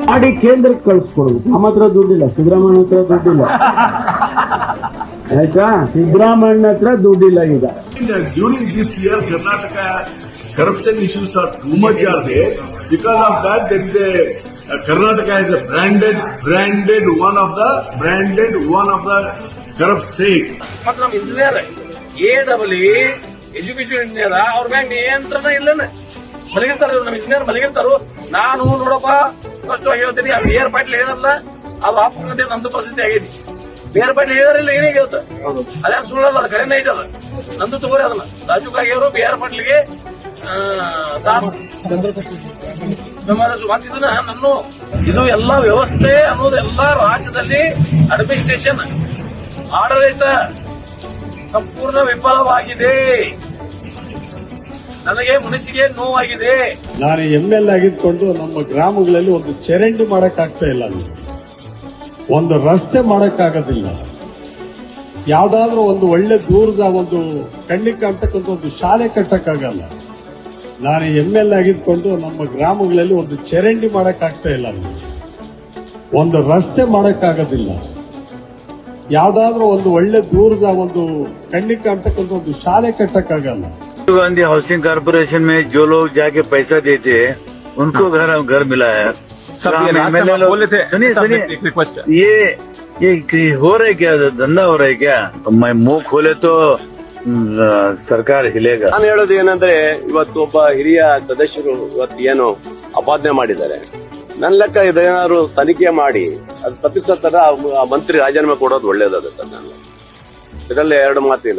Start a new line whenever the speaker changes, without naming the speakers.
ಮಾಡಿ ಕೇಂದ್ರಕ್ಕೆ ಕಳಿಸ್ಕೊಡ್ಬೇಕು. ನಮ್ಮ ಹತ್ರ ದುಡ್ಡಿಲ್ಲ, ಸಿದ್ದರಾಮಯ್ಯ ಹತ್ರ ದುಡ್ಡಿಲ್ಲ. ಆಯ್ತಾ, ಸಿದ್ದರಾಮಯ್ಯ ಹತ್ರ ದುಡ್ಡಿಲ್ಲ ಈಗ.
During this year, Karnataka corruption issues are too much are there. Because of that, there is Karnataka is a branded one of the corrupt state.
ಮತ್ತೆ ನಮ್ಮ ಇಂಜಿನಿಯರ್ ಎಜುಕೇಶನ್ ಇಂಜಿನಿಯರ್ ಅವ್ರ ಮ್ಯಾಗ ನಿಯಂತ್ರಣ ಇಲ್ಲ. ಮಲಗಿರ್ತಾರ ನಮ್ಮ ಇಂಜಿನಿಯರ್ ಮಲಗಿರ್ತಾರು. ನಾನು ನೋಡಪ್ಪ ಸ್ಪಷ್ಟವಾಗಿ ಹೇಳ್ತೀನಿ, ಅದು ಏರ್ ಪಾಟ್ಲಿ ಏನಲ್ಲ, ಅದು ಆಪುಕಂತೆ ನಂದು ಪರಿಸ್ಥಿತಿ ಆಗೈತಿ. ಬೇರೆ ಪಾಟ್ಲಿ ಹೇಳಿದ್ರಿಲ್ಲ ಏನಾಗಿರುತ್ತ, ಅದೇನು ಸುಳ್ಳಲ್ಲ, ಅದು ಕರೆನೇ ಐತದ. ನಂದು ತಗೋರಿ ಅದನ್ನ ರಾಜು ಕಾಗಿಯವರು ಬೇರೆ ಪಾಟ್ಲಿಗೆ ನಾನು ಇದು ಎಲ್ಲ ವ್ಯವಸ್ಥೆ ಅನ್ನೋದು ಎಲ್ಲ ರಾಜ್ಯದಲ್ಲಿ ಅಡ್ಮಿನಿಸ್ಟ್ರೇಷನ್ ಆಡಳಿತ ಸಂಪೂರ್ಣ ವಿಫಲವಾಗಿದೆ. ನನಗೆ ಮನಸ್ಸಿಗೆ ನೋವಾಗಿದೆ.
ನಾನು ML ಆಗಿದ್ಕೊಂಡು ನಮ್ಮ ಗ್ರಾಮಗಳಲ್ಲಿ ಒಂದು ಚರಂಡಿ ಮಾಡಕ್ ಆಗ್ತಾ ಇಲ್ಲ, ಒಂದು ರಸ್ತೆ ಮಾಡಕ್ ಆಗೋದಿಲ್ಲ, ಯಾವ್ದಾದ್ರೂ ಒಂದು ಒಳ್ಳೆ ದೂರದ ಒಂದು ಕಣ್ಣಿಗೆ ಕಾಣ್ತಕ್ಕಂಥ ಒಂದು ಶಾಲೆ ಕಟ್ಟಕ್ಕಾಗಲ್ಲ. ನಾನು ML ಆಗಿದ್ಕೊಂಡು ನಮ್ಮ ಗ್ರಾಮಗಳಲ್ಲಿ ಒಂದು ಚರಂಡಿ ಮಾಡಕ್ ಆಗ್ತಾ ಇಲ್ಲ, ಒಂದು ರಸ್ತೆ ಮಾಡಕ್ ಆಗೋದಿಲ್ಲ, ಯಾವ್ದಾದ್ರೂ ಒಂದು ಒಳ್ಳೆ ದೂರದ ಒಂದು ಕಣ್ಣಿಗೆ ಕಾಣ್ತಕ್ಕಂಥ ಒಂದು ಶಾಲೆ ಕಟ್ಟಕ್ಕಾಗಲ್ಲ.
गांधी हाउसिंग कारपोरेशन में जो लोग जाके पैसा देते हैं उनको घर मिला है।
बोले थे,
सुनिए ये हो रहा है क्या, धंधा हो रहा है क्या? मैं मुंह खोले तो ಸರ್ಕಾರ ಹಿಲೇಗ.
ನಾನು ಹೇಳೋದು ಏನಂದ್ರೆ, ಇವತ್ತು ಒಬ್ಬ ಹಿರಿಯ ಸದಸ್ಯರು ಇವತ್ತು ಏನು ಅಪಾದನೆ ಮಾಡಿದ್ದಾರೆ, ನನ್ನ ಲೆಕ್ಕ ಇದೇನಾದ್ರು ತನಿಖೆ ಮಾಡಿ ಅದು ತಪ್ಪಿಸೋ ತರ ಮಂತ್ರಿ ರಾಜೀನಾಮೆ ಕೊಡೋದು ಒಳ್ಳೇದಾಗುತ್ತೆ. ನಾನು ಇದರಲ್ಲಿ ಎರಡು ಮಾತಿಲ್ಲ.